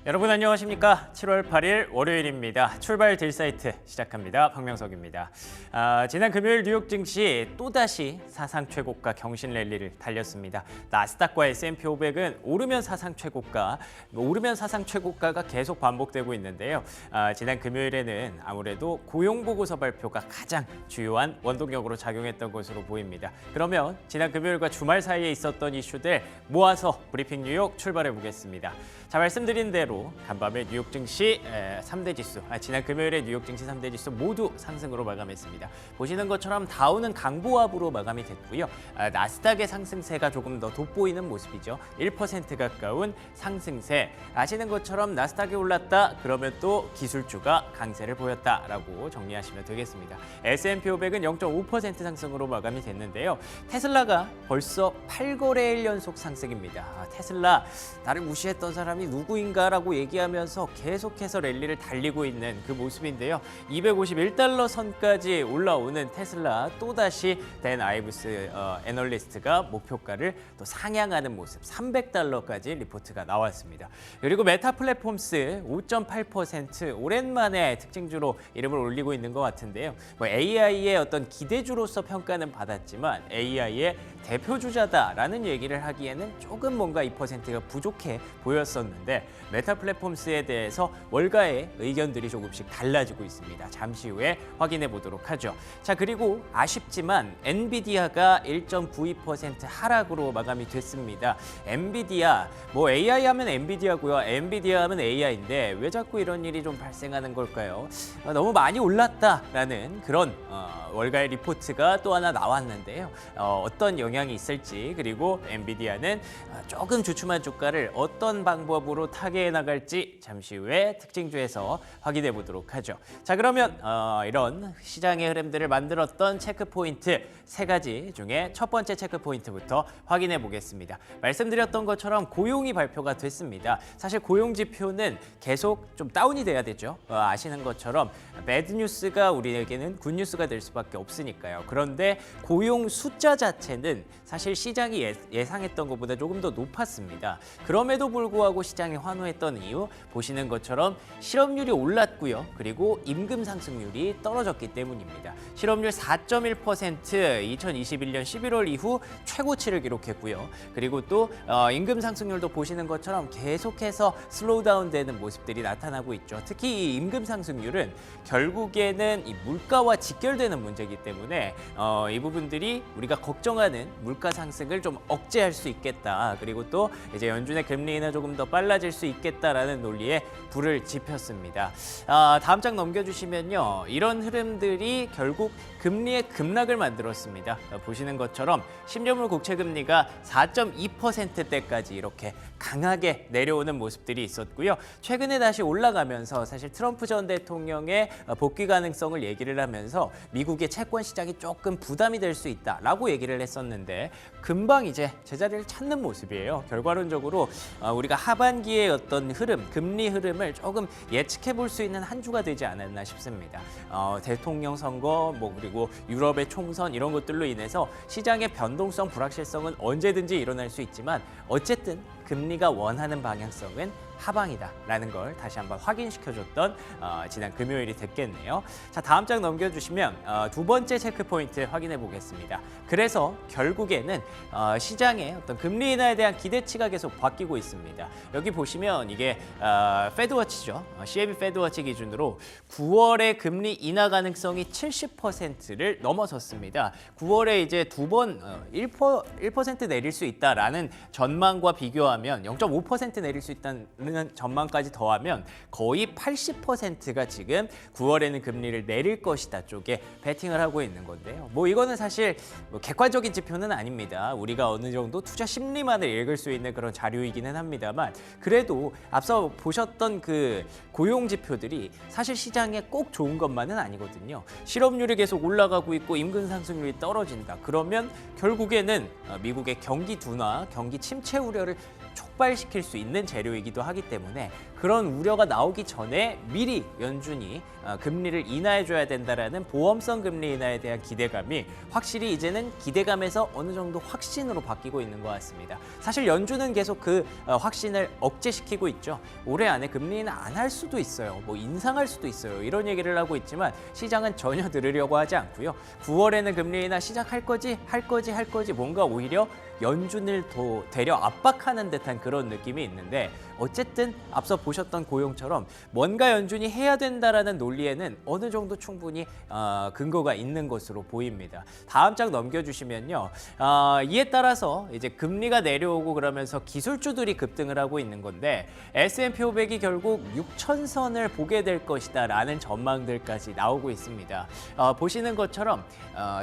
여러분 안녕하십니까? 7월 8일 월요일입니다. 출발 딜사이트 시작합니다. 박명석입니다. 지난 금요일 뉴욕 증시 또다시 사상 최고가 경신 랠리를 달렸습니다. 나스닥과 S&P 500은 오르면 사상 최고가가 계속 반복되고 있는데요. 지난 금요일에는 아무래도 고용 보고서 발표가 가장 주요한 원동력으로 작용했던 것으로 보입니다. 그러면 지난 금요일과 주말 사이에 있었던 이슈들 모아서 브리핑 뉴욕 출발해 보겠습니다. 자, 말씀드린 대로 간밤에 뉴욕 증시 3대 지수, 지난 금요일에 뉴욕 증시 3대 지수 모두 상승으로 마감했습니다. 보시는 것처럼 다우는 강보합으로 마감이 됐고요. 나스닥의 상승세가 조금 더 돋보이는 모습이죠. 1% 가까운 상승세. 아시는 것처럼 나스닥이 올랐다 그러면 또 기술주가 강세를 보였다라고 정리하시면 되겠습니다. S&P 500은 0.5% 상승으로 마감이 됐는데요. 테슬라가 벌써 8거래일 연속 상승입니다. 테슬라 나를 무시했던 사람이 누구인가라고 얘기하면서 계속해서 랠리를 달리고 있는 그 모습인데요. 251달러 선까지 올라오는 테슬라, 또다시 댄 아이브스 애널리스트가 목표가를 또 상향하는 모습, 300달러까지 리포트가 나왔습니다. 그리고 메타 플랫폼스 5.8% 오랜만에 특징주로 이름을 올리고 있는 것 같은데요. AI의 어떤 기대주로서 평가는 받았지만 AI의 대표주자다라는 얘기를 하기에는 조금 뭔가 2%가 부족해 보였었는데 메타 플랫폼스에 대해서 월가의 의견들이 조금씩 달라지고 있습니다. 잠시 후에 확인해 보도록 하죠. 자, 그리고 아쉽지만 엔비디아가 1.92% 하락으로 마감이 됐습니다. 엔비디아, AI 하면 엔비디아고요. 엔비디아 하면 AI인데 왜 자꾸 이런 일이 좀 발생하는 걸까요? 너무 많이 올랐다라는 그런 월가의 리포트가 또 하나 나왔는데요. 어떤 영향이 있을지, 그리고 엔비디아는 조금 주춤한 주가를 어떤 방법으로 타개해 나갈지 잠시 후에 특징주에서 확인해 보도록 하죠. 자, 그러면 이런 시장의 흐름들을 만들었던 체크포인트 3가지 중에 첫 번째 체크포인트부터 확인해 보겠습니다. 말씀드렸던 것처럼 고용이 발표가 됐습니다. 사실 고용 지표는 계속 좀 다운이 돼야 되죠. 아시는 것처럼 배드 뉴스가 우리에게는 굿 뉴스가 될 수밖에 없으니까요. 그런데 고용 숫자 자체는 사실 시장이 예상했던 것보다 조금 더 높았습니다. 그럼에도 불구하고 시장이 환호했던 이유, 보시는 것처럼 실업률이 올랐고요. 그리고 임금 상승률이 떨어졌기 때문입니다. 실업률 4.1% 2021년 11월 이후 최고치를 기록했고요. 그리고 또 임금 상승률도 보시는 것처럼 계속해서 슬로우 다운 되는 모습들이 나타나고 있죠. 특히 이 임금 상승률은 결국에는 이 물가와 직결되는 문제이기 때문에 이 부분들이 우리가 걱정하는 물가 상승을 좀 억제할 수 있겠다. 그리고 또 이제 연준의 금리 인하 조금 더 빨라질 수 있겠다라는 논리에 불을 지폈습니다. 다음 장 넘겨주시면요. 이런 흐름들이 결국 금리의 급락을 만들었습니다. 보시는 것처럼 10년물 국채 금리가 4.2%대까지 이렇게 강하게 내려오는 모습들이 있었고요. 최근에 다시 올라가면서 사실 트럼프 전 대통령의 복귀 가능성을 얘기를 하면서 미국의 채권 시장이 조금 부담이 될 수 있다라고 얘기를 했었는데 금방 이제 제자리를 찾는 모습이에요. 결과론적으로 우리가 하반기의 어떤 흐름, 금리 흐름을 조금 예측해 볼 수 있는 한 주가 되지 않았나 싶습니다. 대통령 선거, 그리고 유럽의 총선 이런 것들로 인해서 시장의 변동성, 불확실성은 언제든지 일어날 수 있지만 어쨌든 금리가 원하는 방향성은 하방이다라는 걸 다시 한번 확인시켜줬던 지난 금요일이 됐겠네요. 자, 다음 장 넘겨주시면 두 번째 체크포인트 확인해 보겠습니다. 그래서 결국에는 시장의 어떤 금리 인하에 대한 기대치가 계속 바뀌고 있습니다. 여기 보시면 이게 페드워치죠. CME 페드워치 기준으로 9월에 금리 인하 가능성이 70%를 넘어섰습니다. 9월에 이제 두 번 1% 내릴 수 있다라는 전망과 비교하면 0.5% 내릴 수 있다는 전망까지 더하면 거의 80%가 지금 9월에는 금리를 내릴 것이다 쪽에 베팅을 하고 있는 건데요. 이거는 사실 객관적인 지표는 아닙니다. 우리가 어느 정도 투자 심리만을 읽을 수 있는 그런 자료이기는 합니다만 그래도 앞서 보셨던 그 고용 지표들이 사실 시장에 꼭 좋은 것만은 아니거든요. 실업률이 계속 올라가고 있고 임금 상승률이 떨어진다. 그러면 결국에는 미국의 경기 둔화, 경기 침체 우려를 촉발시킬 수 있는 재료이기도 하기 때문에 그런 우려가 나오기 전에 미리 연준이 금리를 인하해줘야 된다라는 보험성 금리 인하에 대한 기대감이 확실히 이제는 기대감에서 어느 정도 확신으로 바뀌고 있는 것 같습니다. 사실 연준은 계속 그 확신을 억제시키고 있죠. 올해 안에 금리 인하 안 할 수도 있어요. 뭐 인상할 수도 있어요. 이런 얘기를 하고 있지만 시장은 전혀 들으려고 하지 않고요. 9월에는 금리 인하 시작할 거지, 할 거지 뭔가 오히려 연준을 더 되려 압박하는 듯한 그런 느낌이 있는데 어쨌든 앞서 보셨던 고용처럼 뭔가 연준이 해야 된다라는 논리에는 어느 정도 충분히 근거가 있는 것으로 보입니다. 다음 장 넘겨주시면요. 이에 따라서 이제 금리가 내려오고 그러면서 기술주들이 급등을 하고 있는 건데 S&P 500이 결국 6,000선을 보게 될 것이다라는 전망들까지 나오고 있습니다. 보시는 것처럼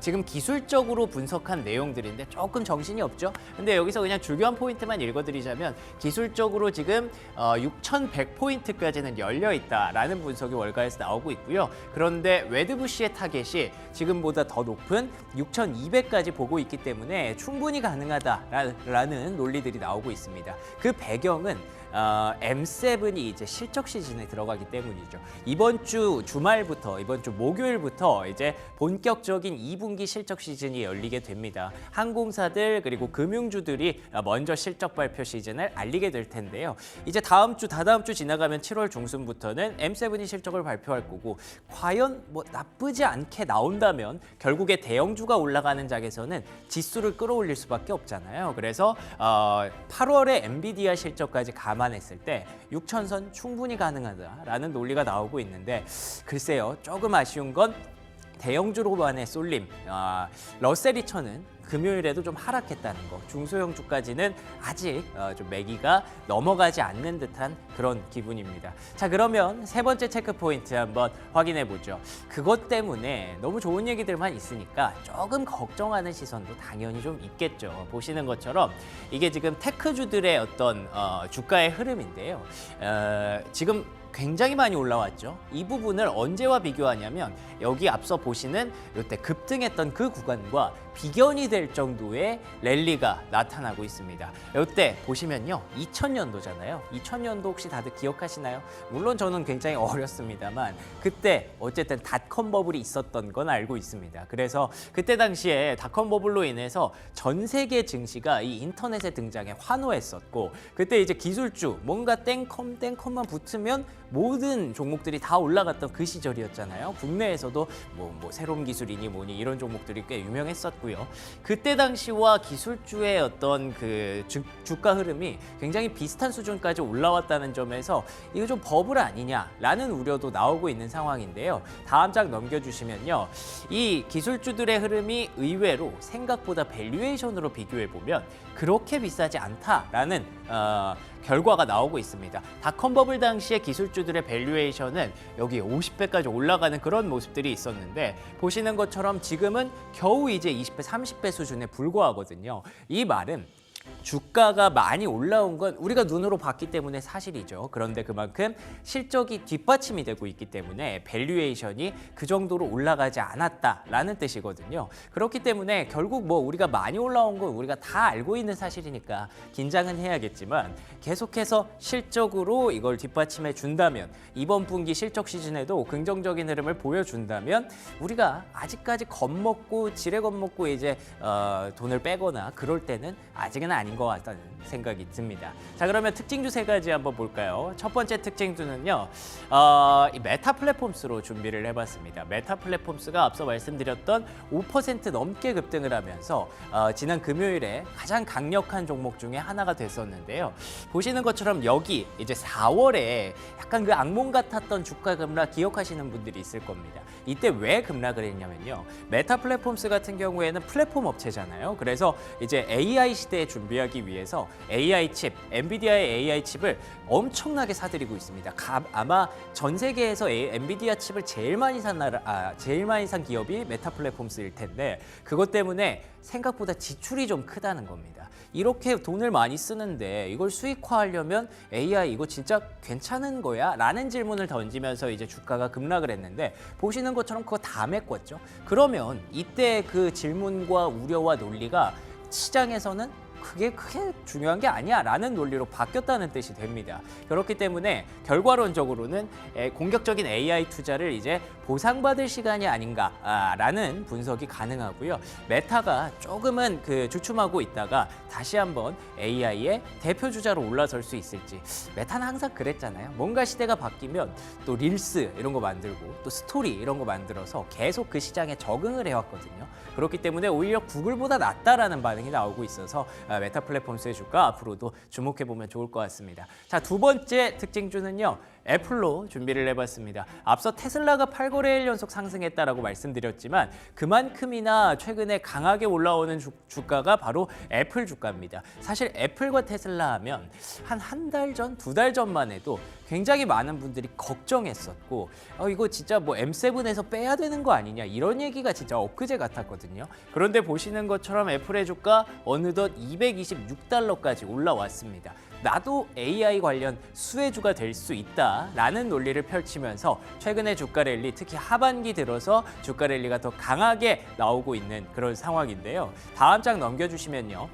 지금 기술적으로 분석한 내용들인데 조금 정신이 없죠. 근데 여기서 그냥 중요한 포인트만 읽어드리자면 기술적으로 지금 6,100포인트까지는 열려 있다라는 분석이 월가에서 나오고 있고요. 그런데 웨드부시의 타겟이 지금보다 더 높은 6,200까지 보고 있기 때문에 충분히 가능하다라는 논리들이 나오고 있습니다. 그 배경은 M7이 이제 실적 시즌에 들어가기 때문이죠. 이번 주 주말부터 이번 주 목요일부터 이제 본격적인 2분기 실적 시즌이 열리게 됩니다. 항공사들 그리고 금융주들이 먼저 실적 발표 시즌을 알리게 될 텐데요. 이제 다다음 주 지나가면 7월 중순부터는 M7이 실적을 발표할 거고 과연 뭐 나쁘지 않게 나온다면 결국에 대형주가 올라가는 장에서는 지수를 끌어올릴 수밖에 없잖아요. 그래서 8월에 엔비디아 실적까지 감안했을 때 6,000선 충분히 가능하다라는 논리가 나오고 있는데 글쎄요. 조금 아쉬운 건 대형주로만의 쏠림, 러셀 2000은 금요일에도 좀 하락했다는 거. 중소형주까지는 아직 좀 매기가 넘어가지 않는 듯한 그런 기분입니다. 자, 그러면 세 번째 체크 포인트 한번 확인해 보죠. 그것 때문에 너무 좋은 얘기들만 있으니까 조금 걱정하는 시선도 당연히 좀 있겠죠. 보시는 것처럼 이게 지금 테크주들의 어떤 주가의 흐름인데요. 지금 굉장히 많이 올라왔죠. 이 부분을 언제와 비교하냐면 여기 앞서 보시는 이때 급등했던 그 구간과 비견이 될 정도의 랠리가 나타나고 있습니다. 이때 보시면요. 2000년도잖아요. 2000년도 혹시 다들 기억하시나요? 물론 저는 굉장히 어렸습니다만 그때 어쨌든 닷컴 버블이 있었던 건 알고 있습니다. 그래서 그때 당시에 닷컴 버블로 인해서 전 세계 증시가 이 인터넷의 등장에 환호했었고 그때 이제 기술주 뭔가 땡컴만 붙으면 모든 종목들이 다 올라갔던 그 시절이었잖아요. 국내에서도 뭐 새로운 기술이니 뭐니 이런 종목들이 꽤 유명했었고요. 그때 당시와 기술주의 어떤 그 주가 흐름이 굉장히 비슷한 수준까지 올라왔다는 점에서 이거 좀 버블 아니냐라는 우려도 나오고 있는 상황인데요. 다음 장 넘겨주시면요. 이 기술주들의 흐름이 의외로 생각보다 밸류에이션으로 비교해 보면 그렇게 비싸지 않다라는 결과가 나오고 있습니다. 닷컴 버블 당시의 기술주들의 밸류에이션은 여기 50배까지 올라가는 그런 모습들이 있었는데 보시는 것처럼 지금은 겨우 이제 20배, 30배 수준에 불과하거든요. 이 말은 주가가 많이 올라온 건 우리가 눈으로 봤기 때문에 사실이죠. 그런데 그만큼 실적이 뒷받침이 되고 있기 때문에 밸류에이션이 그 정도로 올라가지 않았다라는 뜻이거든요. 그렇기 때문에 결국 뭐 우리가 많이 올라온 건 우리가 다 알고 있는 사실이니까 긴장은 해야겠지만 계속해서 실적으로 이걸 뒷받침해 준다면 이번 분기 실적 시즌에도 긍정적인 흐름을 보여준다면 우리가 아직까지 겁먹고 지레 겁먹고 이제 돈을 빼거나 그럴 때는 아직은 아닌 것 같다는 생각이 듭니다. 자, 그러면 특징주 세 가지 한번 볼까요? 첫 번째 특징주는요. 이 메타 플랫폼스로 준비를 해봤습니다. 메타 플랫폼스가 앞서 말씀드렸던 5% 넘게 급등을 하면서 지난 금요일에 가장 강력한 종목 중에 하나가 됐었는데요. 보시는 것처럼 여기 이제 4월에 약간 그 악몽 같았던 주가 급락 기억하시는 분들이 있을 겁니다. 이때 왜 급락을 했냐면요. 메타 플랫폼스 같은 경우에는 플랫폼 업체잖아요. 그래서 이제 AI 시대에 준비하기 위해서 AI 칩, 엔비디아의 AI 칩을 엄청나게 사들이고 있습니다. 아마 전 세계에서 엔비디아 칩을 제일 많이 산 기업이 메타 플랫폼스일 텐데 그것 때문에 생각보다 지출이 좀 크다는 겁니다. 이렇게 돈을 많이 쓰는데 이걸 수익화하려면 AI 이거 진짜 괜찮은 거야? 라는 질문을 던지면서 이제 주가가 급락을 했는데 보시는 것처럼 그거 다 메꿨죠. 그러면 이때 그 질문과 우려와 논리가 시장에서는 크게 중요한 게 아니야라는 논리로 바뀌었다는 뜻이 됩니다. 그렇기 때문에 결과론적으로는 공격적인 AI 투자를 이제 보상받을 시간이 아닌가라는 분석이 가능하고요. 메타가 조금은 주춤하고 있다가 다시 한번 AI의 대표 주자로 올라설 수 있을지. 메타는 항상 그랬잖아요. 뭔가 시대가 바뀌면 또 릴스 이런 거 만들고 또 스토리 이런 거 만들어서 계속 그 시장에 적응을 해왔거든요. 그렇기 때문에 오히려 구글보다 낫다라는 반응이 나오고 있어서 메타 플랫폼스의 주가 앞으로도 주목해보면 좋을 것 같습니다. 자, 두 번째 특징주는요. 애플로 준비를 해봤습니다. 앞서 테슬라가 8거래일 연속 상승했다라고 말씀드렸지만 그만큼이나 최근에 강하게 올라오는 주가가 바로 애플 주가입니다. 사실 애플과 테슬라 하면 한 달 전, 2달 전만 해도 굉장히 많은 분들이 걱정했었고 이거 진짜 뭐 M7에서 빼야 되는 거 아니냐 이런 얘기가 진짜 엊그제 같았거든요. 그런데 보시는 것처럼 애플의 주가 어느덧 226달러까지 올라왔습니다. 나도 AI 관련 수혜주가 될 수 있다라는 논리를 펼치면서 최근의 주가 랠리, 특히 하반기 들어서 주가 랠리가 더 강하게 나오고 있는 그런 상황인데요. 다음 장 넘겨주시면요.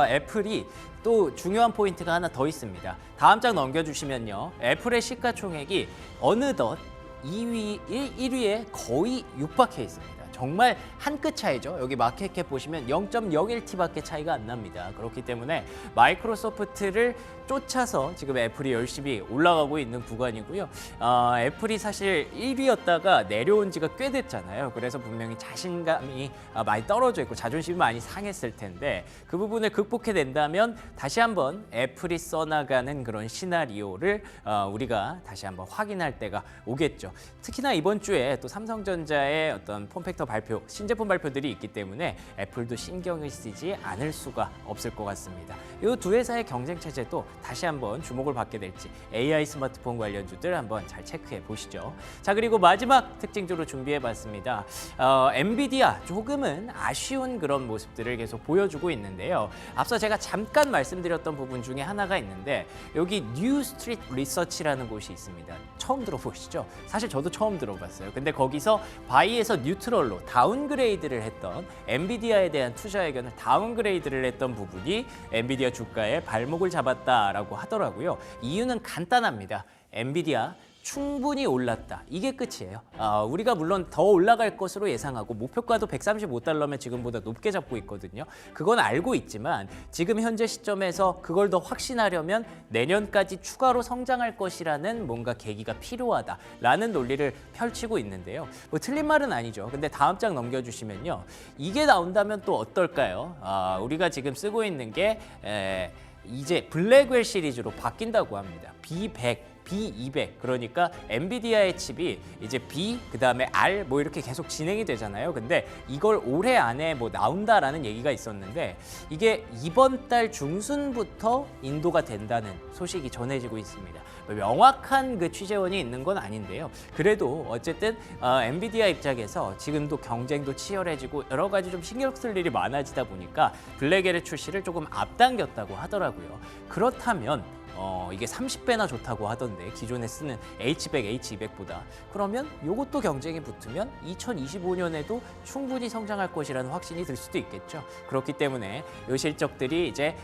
애플이 또 중요한 포인트가 하나 더 있습니다. 다음 장 넘겨주시면요. 애플의 시가총액이 어느덧 1위에 거의 육박해 있습니다. 정말 한 끗 차이죠. 여기 마켓캡 보시면 0.01T밖에 차이가 안 납니다. 그렇기 때문에 마이크로소프트를 쫓아서 지금 애플이 열심히 올라가고 있는 구간이고요. 애플이 사실 1위였다가 내려온 지가 꽤 됐잖아요. 그래서 분명히 자신감이 많이 떨어져 있고 자존심이 많이 상했을 텐데 그 부분을 극복해낸다면 다시 한번 애플이 써나가는 그런 시나리오를 우리가 다시 한번 확인할 때가 오겠죠. 특히나 이번 주에 또 삼성전자의 어떤 폼팩터 발표, 신제품 발표들이 있기 때문에 애플도 신경을 쓰지 않을 수가 없을 것 같습니다. 이 두 회사의 경쟁 체제도 다시 한번 주목을 받게 될지 AI 스마트폰 관련주들 한번 잘 체크해 보시죠. 자, 그리고 마지막 특징주로 준비해 봤습니다. 엔비디아 조금은 아쉬운 그런 모습들을 계속 보여주고 있는데요. 앞서 제가 잠깐 말씀드렸던 부분 중에 하나가 있는데 여기 뉴 스트리트 리서치라는 곳이 있습니다. 처음 들어보시죠? 사실 저도 처음 들어봤어요. 근데 거기서 바이에서 뉴트럴로 다운그레이드를 했던 엔비디아에 대한 투자 의견을 다운그레이드를 했던 부분이 엔비디아 주가에 발목을 잡았다라고 하더라고요. 이유는 간단합니다. 엔비디아 충분히 올랐다. 이게 끝이에요. 우리가 물론 더 올라갈 것으로 예상하고 목표가도 135달러면 지금보다 높게 잡고 있거든요. 그건 알고 있지만 지금 현재 시점에서 그걸 더 확신하려면 내년까지 추가로 성장할 것이라는 뭔가 계기가 필요하다라는 논리를 펼치고 있는데요. 뭐 틀린 말은 아니죠. 근데 다음 장 넘겨주시면요. 이게 나온다면 또 어떨까요? 우리가 지금 쓰고 있는 게 이제 블랙웰 시리즈로 바뀐다고 합니다. B100, B200 그러니까 엔비디아의 칩이 이제 B 그다음에 R 뭐 이렇게 계속 진행이 되잖아요. 근데 이걸 올해 안에 뭐 나온다라는 얘기가 있었는데 이게 이번 달 중순부터 인도가 된다는 소식이 전해지고 있습니다. 명확한 그 취재원이 있는 건 아닌데요. 그래도 어쨌든 엔비디아 입장에서 지금도 경쟁도 치열해지고 여러 가지 좀 신경 쓸 일이 많아지다 보니까 블랙웰의 출시를 조금 앞당겼다고 하더라고요. 그렇다면 이게 30배나 좋다고 하던데 기존에 쓰는 H100, H200보다 그러면 이것도 경쟁이 붙으면 2025년에도 충분히 성장할 것이라는 확신이 들 수도 있겠죠. 그렇기 때문에 이 실적들이 이제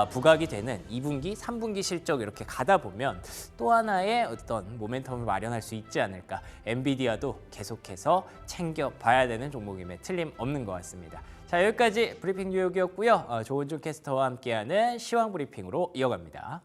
부각이 되는 2분기, 3분기 실적 이렇게 가다 보면 또 하나의 어떤 모멘텀을 마련할 수 있지 않을까. 엔비디아도 계속해서 챙겨봐야 되는 종목임에 틀림없는 것 같습니다. 자, 여기까지 브리핑 뉴욕이었고요. 조은준 캐스터와 함께하는 시황 브리핑으로 이어갑니다.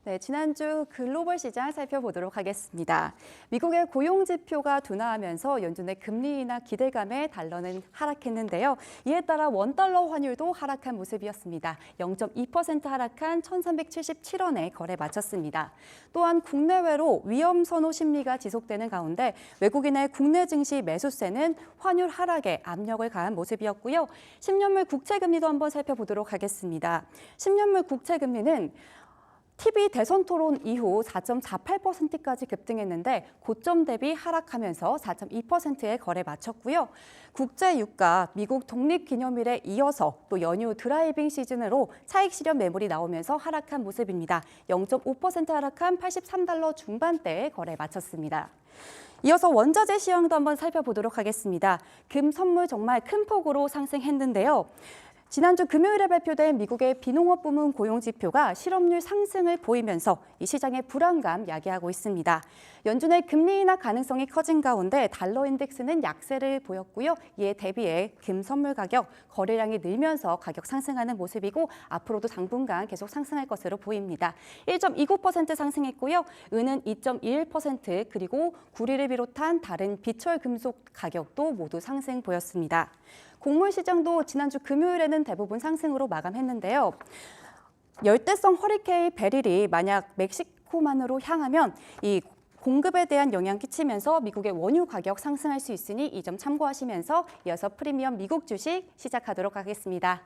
네, 지난주 글로벌 시장 살펴보도록 하겠습니다. 미국의 고용 지표가 둔화하면서 연준의 금리 인하 기대감에 달러는 하락했는데요. 이에 따라 원달러 환율도 하락한 모습이었습니다. 0.2% 하락한 1,377원에 거래 마쳤습니다. 또한 국내외로 위험 선호 심리가 지속되는 가운데 외국인의 국내 증시 매수세는 환율 하락에 압력을 가한 모습이었고요. 10년물 국채금리도 한번 살펴보도록 하겠습니다. 10년물 국채금리는 TV 대선 토론 이후 4.48%까지 급등했는데 고점 대비 하락하면서 4.2%에 거래 마쳤고요. 국제 유가 미국 독립기념일에 이어서 또 연휴 드라이빙 시즌으로 차익 실현 매물이 나오면서 하락한 모습입니다. 0.5% 하락한 83달러 중반대에 거래 마쳤습니다. 이어서 원자재 시황도 한번 살펴보도록 하겠습니다. 금 선물 정말 큰 폭으로 상승했는데요. 지난주 금요일에 발표된 미국의 비농업 부문 고용 지표가 실업률 상승을 보이면서 이 시장의 불안감 야기하고 있습니다. 연준의 금리 인하 가능성이 커진 가운데 달러 인덱스는 약세를 보였고요. 이에 대비해 금 선물 가격, 거래량이 늘면서 가격 상승하는 모습이고 앞으로도 당분간 계속 상승할 것으로 보입니다. 1.29% 상승했고요. 은은 2.21% 그리고 구리를 비롯한 다른 비철 금속 가격도 모두 상승 보였습니다. 곡물 시장도 지난주 금요일에는 대부분 상승으로 마감했는데요. 열대성 허리케인 베릴이 만약 멕시코만으로 향하면 이 공급에 대한 영향 끼치면서 미국의 원유 가격 상승할 수 있으니 이 점 참고하시면서 이어서 프리미엄 미국 주식 시작하도록 하겠습니다.